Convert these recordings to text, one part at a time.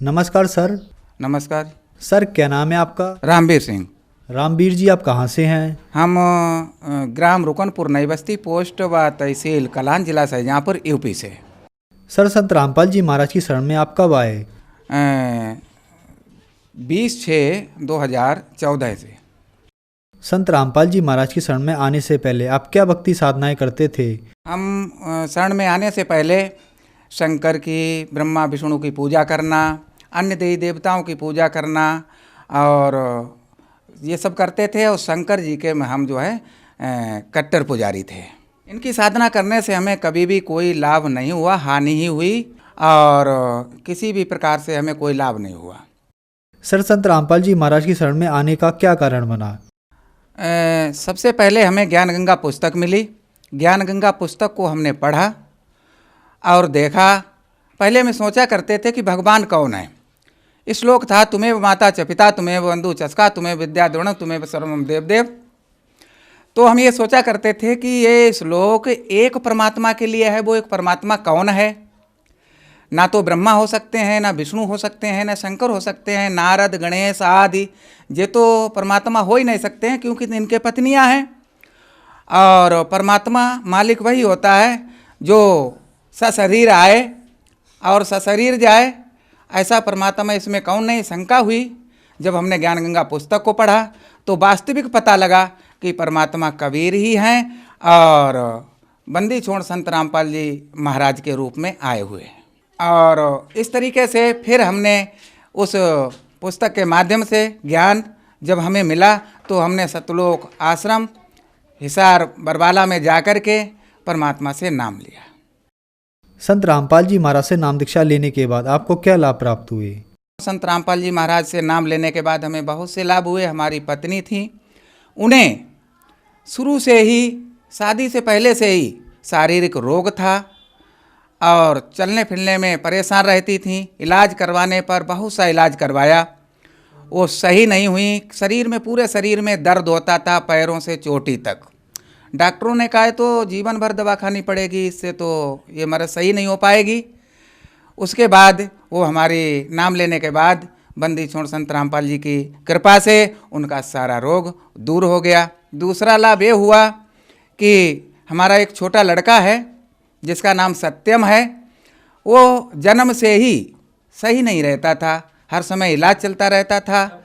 नमस्कार सर। नमस्कार। सर क्या नाम है आपका? रामवीर सिंह। रामवीर जी, आप कहाँ से हैं? हम ग्राम रुकनपुर नई बस्ती पोस्ट व तहसील कलान जिला शाहजहाँपुर यूपी से। सर संत रामपाल जी महाराज की शरण में आप कब आए? 20/6/2014 से। संत रामपाल जी महाराज की शरण में आने से पहले आप क्या भक्ति साधनाएं करते थे? हम शरण में आने से पहले शंकर की, ब्रह्मा विष्णु की पूजा करना, अन्य देवी देवताओं की पूजा करना और ये सब करते थे। और शंकर जी के हम जो है कट्टर पुजारी थे। इनकी साधना करने से हमें कभी भी कोई लाभ नहीं हुआ, हानि ही हुई और किसी भी प्रकार से हमें कोई लाभ नहीं हुआ। सर संत रामपाल जी महाराज की शरण में आने का क्या कारण बना? सबसे पहले हमें ज्ञान गंगा पुस्तक मिली। ज्ञान गंगा पुस्तक को हमने पढ़ा और देखा। पहले में सोचा करते थे कि भगवान कौन है। श्लोक था, तुम्हें माता च पिता, तुम्हें बंधु चस्का, तुम्हें विद्या द्रोण, तुम्हें सर्वम देव देव। तो हम ये सोचा करते थे कि ये श्लोक एक परमात्मा के लिए है। वो एक परमात्मा कौन है? ना तो ब्रह्मा हो सकते हैं, ना विष्णु हो सकते हैं, ना शंकर हो सकते हैं, नारद गणेश आदि ये तो परमात्मा हो ही नहीं सकते हैं, क्योंकि इनके पत्नियां हैं। और परमात्मा मालिक वही होता है जो सशरीर आए और सशरीर जाए। ऐसा परमात्मा इसमें कौन नहीं, शंका हुई। जब हमने ज्ञान गंगा पुस्तक को पढ़ा तो वास्तविक पता लगा कि परमात्मा कबीर ही हैं और बंदी छोड़ संत रामपाल जी महाराज के रूप में आए हुए हैं। और इस तरीके से फिर हमने उस पुस्तक के माध्यम से ज्ञान जब हमें मिला तो हमने सतलोक आश्रम हिसार बरवाला में जाकर के परमात्मा से नाम लिया। संत रामपाल जी महाराज से नाम दीक्षा लेने के बाद आपको क्या लाभ प्राप्त हुए? संत रामपाल जी महाराज से नाम लेने के बाद हमें बहुत से लाभ हुए। हमारी पत्नी थी, उन्हें शुरू से ही, शादी से पहले से ही शारीरिक रोग था और चलने फिरने में परेशान रहती थी। इलाज करवाने पर बहुत सा इलाज करवाया, वो सही नहीं हुई। शरीर में, पूरे शरीर में दर्द होता था, पैरों से चोटी तक। डॉक्टरों ने कहा तो जीवन भर दवा खानी पड़ेगी, इससे तो ये मर्ज सही नहीं हो पाएगी। उसके बाद वो हमारी नाम लेने के बाद बंदी छोड़ संत रामपाल जी की कृपा से उनका सारा रोग दूर हो गया। दूसरा लाभ ये हुआ कि हमारा एक छोटा लड़का है जिसका नाम सत्यम है। वो जन्म से ही सही नहीं रहता था, हर समय इलाज चलता रहता था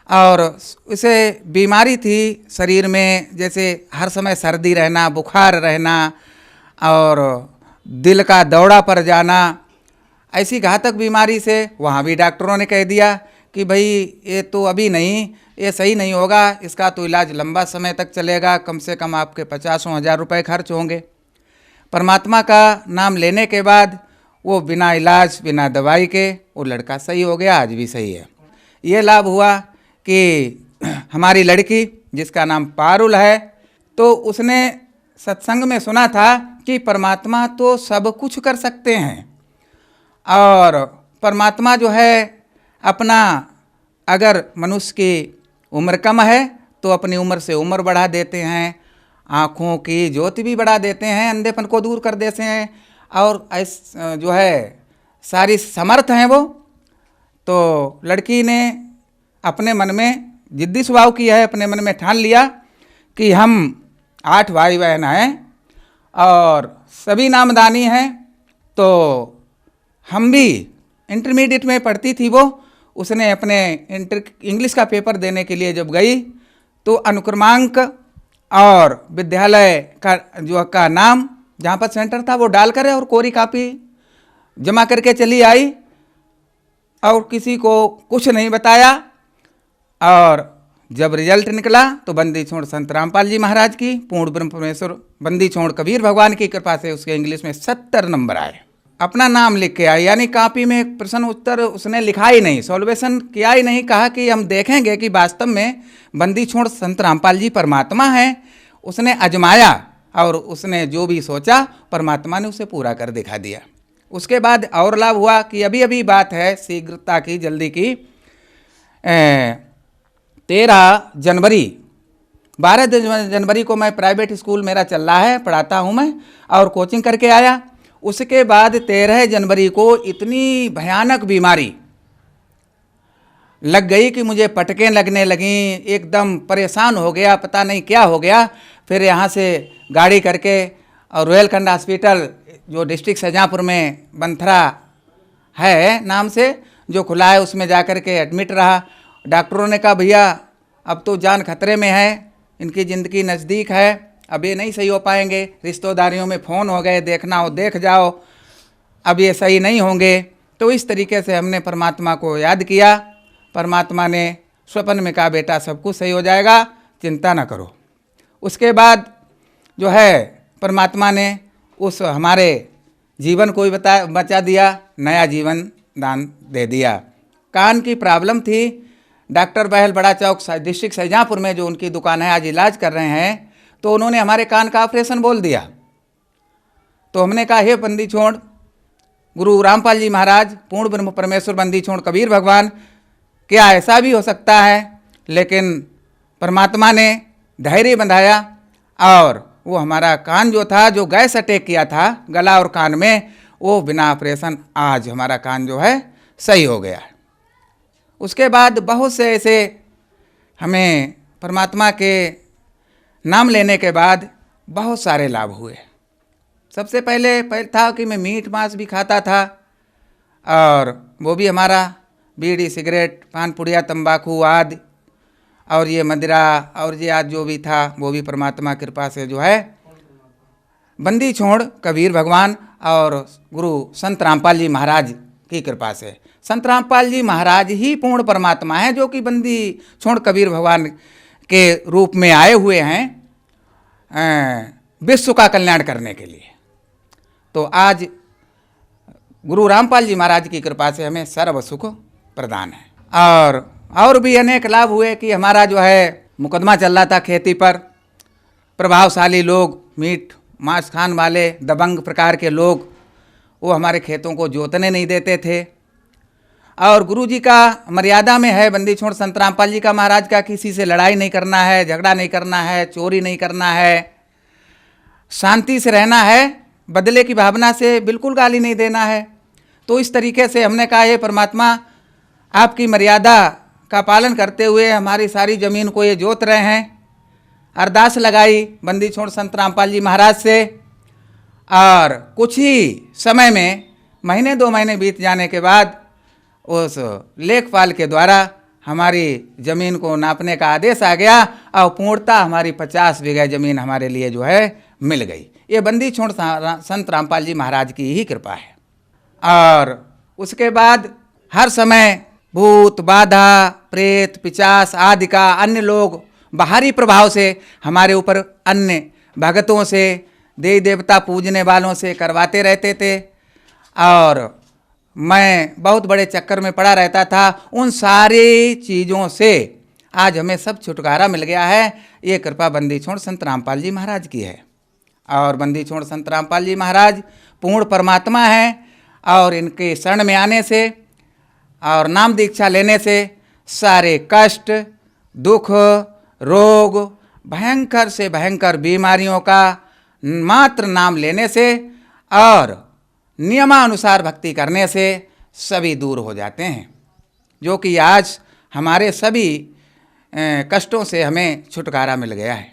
और उसे बीमारी थी शरीर में, जैसे हर समय सर्दी रहना, बुखार रहना और दिल का दौड़ा पड़ जाना। ऐसी घातक बीमारी से वहाँ भी डॉक्टरों ने कह दिया कि भाई ये तो अभी नहीं, ये सही नहीं होगा, इसका तो इलाज लंबा समय तक चलेगा, कम से कम आपके 50,000 रुपये खर्च होंगे। परमात्मा का नाम लेने के बाद वो बिना इलाज, बिना दवाई के वो लड़का सही हो गया, आज भी सही है। ये लाभ हुआ कि हमारी लड़की जिसका नाम पारुल है, तो उसने सत्संग में सुना था कि परमात्मा तो सब कुछ कर सकते हैं और परमात्मा जो है अपना, अगर मनुष्य की उम्र कम है तो अपनी उम्र से उम्र बढ़ा देते हैं, आँखों की ज्योति भी बढ़ा देते हैं, अंधेपन को दूर कर देते हैं और जो है सारी समर्थ हैं वो। तो लड़की ने अपने मन में जिद्दी स्वभाव की है, अपने मन में ठान लिया कि हम 8 भाई बहन हैं और सभी नामदानी हैं। तो हम भी, इंटरमीडिएट में पढ़ती थी वो, उसने अपने इंग्लिश का पेपर देने के लिए जब गई तो अनुक्रमांक और विद्यालय का नाम जहाँ पर सेंटर था वो डाल कर और कोरी कापी जमा करके चली आई और किसी को कुछ नहीं बताया। और जब रिजल्ट निकला तो बंदी छोड़ संत रामपाल जी महाराज की, पूर्ण ब्रह्म परमेश्वर बंदी छोड़ कबीर भगवान की कृपा से उसके इंग्लिश में 70 नंबर आए। अपना नाम लिख के आई, यानी कापी में प्रश्न उत्तर उसने लिखा ही नहीं, सॉल्वेशन किया ही नहीं। कहा कि हम देखेंगे कि वास्तव में बंदी छोड़ संत रामपाल जी परमात्मा हैं। उसने आजमाया और उसने जो भी सोचा परमात्मा ने उसे पूरा कर दिखा दिया। उसके बाद और लाभ हुआ कि अभी अभी बात है, शीघ्रता की, जल्दी की, 13 जनवरी 12 जनवरी को मैं प्राइवेट स्कूल मेरा चल रहा है, पढ़ाता हूँ मैं और कोचिंग करके आया। उसके बाद 13 जनवरी को इतनी भयानक बीमारी लग गई कि मुझे पटकें लगने लगीं, एकदम परेशान हो गया, पता नहीं क्या हो गया। फिर यहाँ से गाड़ी करके और रोहेलखंड हॉस्पिटल जो डिस्ट्रिक्ट शाहजहाँपुर में बंथरा है नाम से जो खुला है, उसमें जा कर के एडमिट रहा। डॉक्टरों ने कहा भैया अब तो जान खतरे में है, इनकी ज़िंदगी नज़दीक है, अब ये नहीं सही हो पाएंगे। रिश्तेदारियों में फ़ोन हो गए, देखना हो देख जाओ, अब ये सही नहीं होंगे। तो इस तरीके से हमने परमात्मा को याद किया। परमात्मा ने स्वप्न में कहा बेटा सब कुछ सही हो जाएगा, चिंता ना करो। उसके बाद जो है परमात्मा ने उस हमारे जीवन को भी बचा दिया, नया जीवन दान दे दिया। कान की प्रॉब्लम थी, डॉक्टर बहल बड़ा चौक डिस्ट्रिक्ट शाहजहाँपुर में जो उनकी दुकान है, आज इलाज कर रहे हैं, तो उन्होंने हमारे कान का ऑपरेशन बोल दिया। तो हमने कहा हे बंदी छोड़ गुरु रामपाल जी महाराज, पूर्ण ब्रह्म परमेश्वर बंदी छोड़ कबीर भगवान, क्या ऐसा भी हो सकता है? लेकिन परमात्मा ने धैर्य बंधाया और वो हमारा कान जो था, जो गैस अटैक किया था गला और कान में, वो बिना ऑपरेशन आज हमारा कान जो है सही हो गया। उसके बाद बहुत से ऐसे हमें परमात्मा के नाम लेने के बाद बहुत सारे लाभ हुए। सबसे पहले था कि मैं मीट मांस भी खाता था, और वो भी हमारा बीड़ी सिगरेट पान पुड़िया तंबाकू आदि और ये मदिरा और ये आज जो भी था वो भी परमात्मा कृपा से जो है बंदी छोड़ कबीर भगवान और गुरु संत रामपाल जी महाराज की कृपा से। संत रामपाल जी महाराज ही पूर्ण परमात्मा है, जो कि बंदी छोड़ कबीर भगवान के रूप में आए हुए हैं विश्व का कल्याण करने के लिए। तो आज गुरु रामपाल जी महाराज की कृपा से हमें सर्व सुख प्रदान है। और भी अनेक लाभ हुए कि हमारा जो है मुकदमा चल रहा था खेती पर, प्रभावशाली लोग, मीट मांस खान वाले दबंग प्रकार के लोग, वो हमारे खेतों को जोतने नहीं देते थे। और गुरु जी का मर्यादा में है, बंदी छोड़ संत रामपाल जी का महाराज का, किसी से लड़ाई नहीं करना है, झगड़ा नहीं करना है, चोरी नहीं करना है, शांति से रहना है, बदले की भावना से बिल्कुल गाली नहीं देना है। तो इस तरीके से हमने कहा ये परमात्मा आपकी मर्यादा का पालन करते हुए हमारी सारी ज़मीन को ये जोत रहे हैं। अरदास लगाई बंदी छोड़ संत रामपाल जी महाराज से, और कुछ ही समय में महीने 2 महीने बीत जाने के बाद उस लेखपाल के द्वारा हमारी ज़मीन को नापने का आदेश आ गया और पूर्णतः हमारी 50 बीघा ज़मीन हमारे लिए जो है मिल गई। ये बंदी छोड़ संत रामपाल जी महाराज की ही कृपा है। और उसके बाद हर समय भूत बाधा प्रेत पिशाच आदि का अन्य लोग बाहरी प्रभाव से हमारे ऊपर अन्य भगतों से देवी देवता पूजने वालों से करवाते रहते थे, और मैं बहुत बड़े चक्कर में पड़ा रहता था। उन सारी चीज़ों से आज हमें सब छुटकारा मिल गया है। ये कृपा बंदी छोड़ संत रामपाल जी महाराज की है। और बंदी छोड़ संत रामपाल जी महाराज पूर्ण परमात्मा हैं, और इनके शरण में आने से और नाम दीक्षा लेने से सारे कष्ट दुख रोग भयंकर से भयंकर बीमारियों का मात्र नाम लेने से और नियमानुसार भक्ति करने से सभी दूर हो जाते हैं, जो कि आज हमारे सभी कष्टों से हमें छुटकारा मिल गया है।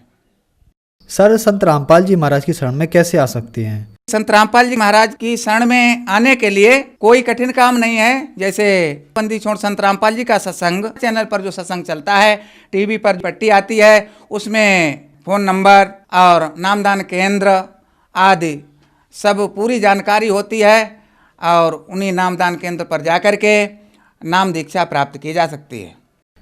सर, संत रामपाल जी महाराज की शरण में कैसे आ सकते हैं? संत रामपाल जी महाराज की शरण में आने के लिए कोई कठिन काम नहीं है। जैसे बंदी छोड़ संत रामपाल जी का सत्संग चैनल पर जो सत्संग चलता है, टीवी पर पट्टी आती है, उसमें फ़ोन नंबर और नामदान केंद्र आदि सब पूरी जानकारी होती है, और उन्हीं नामदान केंद्र पर जाकर के नाम दीक्षा प्राप्त की जा सकती है।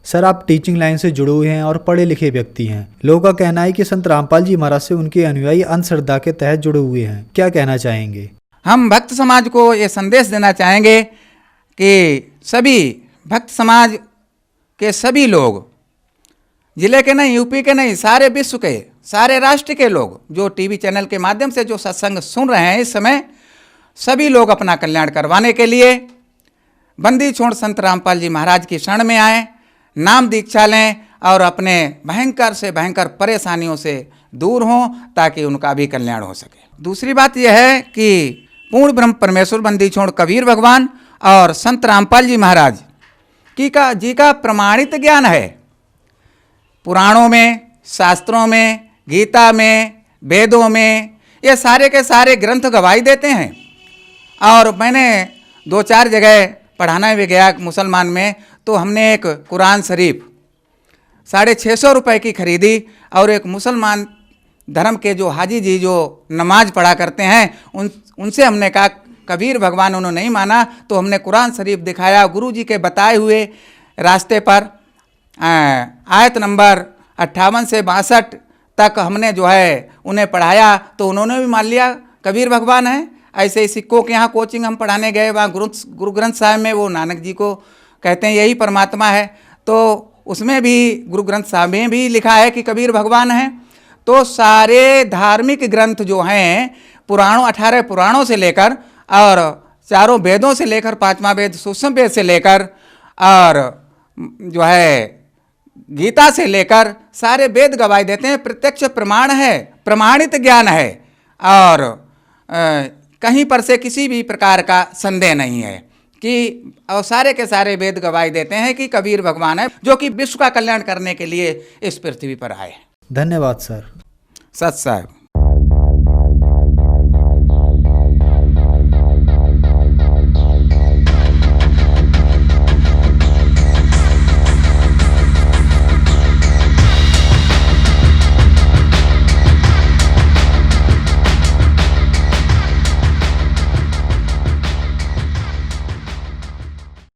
सर, आप टीचिंग लाइन से जुड़े हुए हैं और पढ़े लिखे व्यक्ति हैं। लोगों का कहना है कि संत रामपाल जी महाराज से उनके अनुयायी अंधश्रद्धा के तहत जुड़े हुए हैं, क्या कहना चाहेंगे? हम भक्त समाज को ये संदेश देना चाहेंगे कि सभी भक्त समाज के सभी लोग, जिले के नहीं, यूपी के नहीं, सारे विश्व के, सारे राष्ट्र के लोग जो टीवी चैनल के माध्यम से जो सत्संग सुन रहे हैं इस समय, सभी लोग अपना कल्याण करवाने के लिए बंदी छोड़ संत रामपाल जी महाराज की शरण में आएँ, नाम दीक्षा लें और अपने भयंकर से भयंकर परेशानियों से दूर हों, ताकि उनका भी कल्याण हो सके। दूसरी बात यह है कि पूर्ण ब्रह्म परमेश्वर बंदी छोड़ कबीर भगवान और संत रामपाल जी महाराज जी का प्रमाणित ज्ञान है। पुराणों में, शास्त्रों में, गीता में, वेदों में, ये सारे के सारे ग्रंथ गवाही देते हैं। और मैंने 2-4 जगह पढ़ाना भी गया मुसलमान में, तो हमने एक कुरान शरीफ 650 रुपये की खरीदी, और एक मुसलमान धर्म के जो हाजी जी जो नमाज पढ़ा करते हैं उनसे हमने कहा, कबीर भगवान उन्होंने नहीं माना, तो हमने कुरान शरीफ दिखाया। गुरु जी के बताए हुए रास्ते पर आयत नंबर 58 से 62 तक हमने जो है उन्हें पढ़ाया, तो उन्होंने भी मान लिया कबीर भगवान है। ऐसे ही सिक्कों के यहाँ कोचिंग हम पढ़ाने गए, वहाँ गुरु ग्रंथ साहिब में वो नानक जी को कहते हैं यही परमात्मा है, तो उसमें भी गुरु ग्रंथ साहिब में भी लिखा है कि कबीर भगवान है। तो सारे धार्मिक ग्रंथ जो हैं, पुराणों 18 पुराणों से लेकर और 4 वेदों से लेकर 5वां वेद सूक्ष्म वेद से लेकर और जो है गीता से लेकर सारे वेद गवाही देते हैं। प्रत्यक्ष प्रमाण है, प्रमाणित ज्ञान है, और कहीं पर से किसी भी प्रकार का संदेह नहीं है कि, और सारे के सारे वेद गवाही देते हैं कि कबीर भगवान है, जो कि विश्व का कल्याण करने के लिए इस पृथ्वी पर आए। धन्यवाद सर। सत साहब।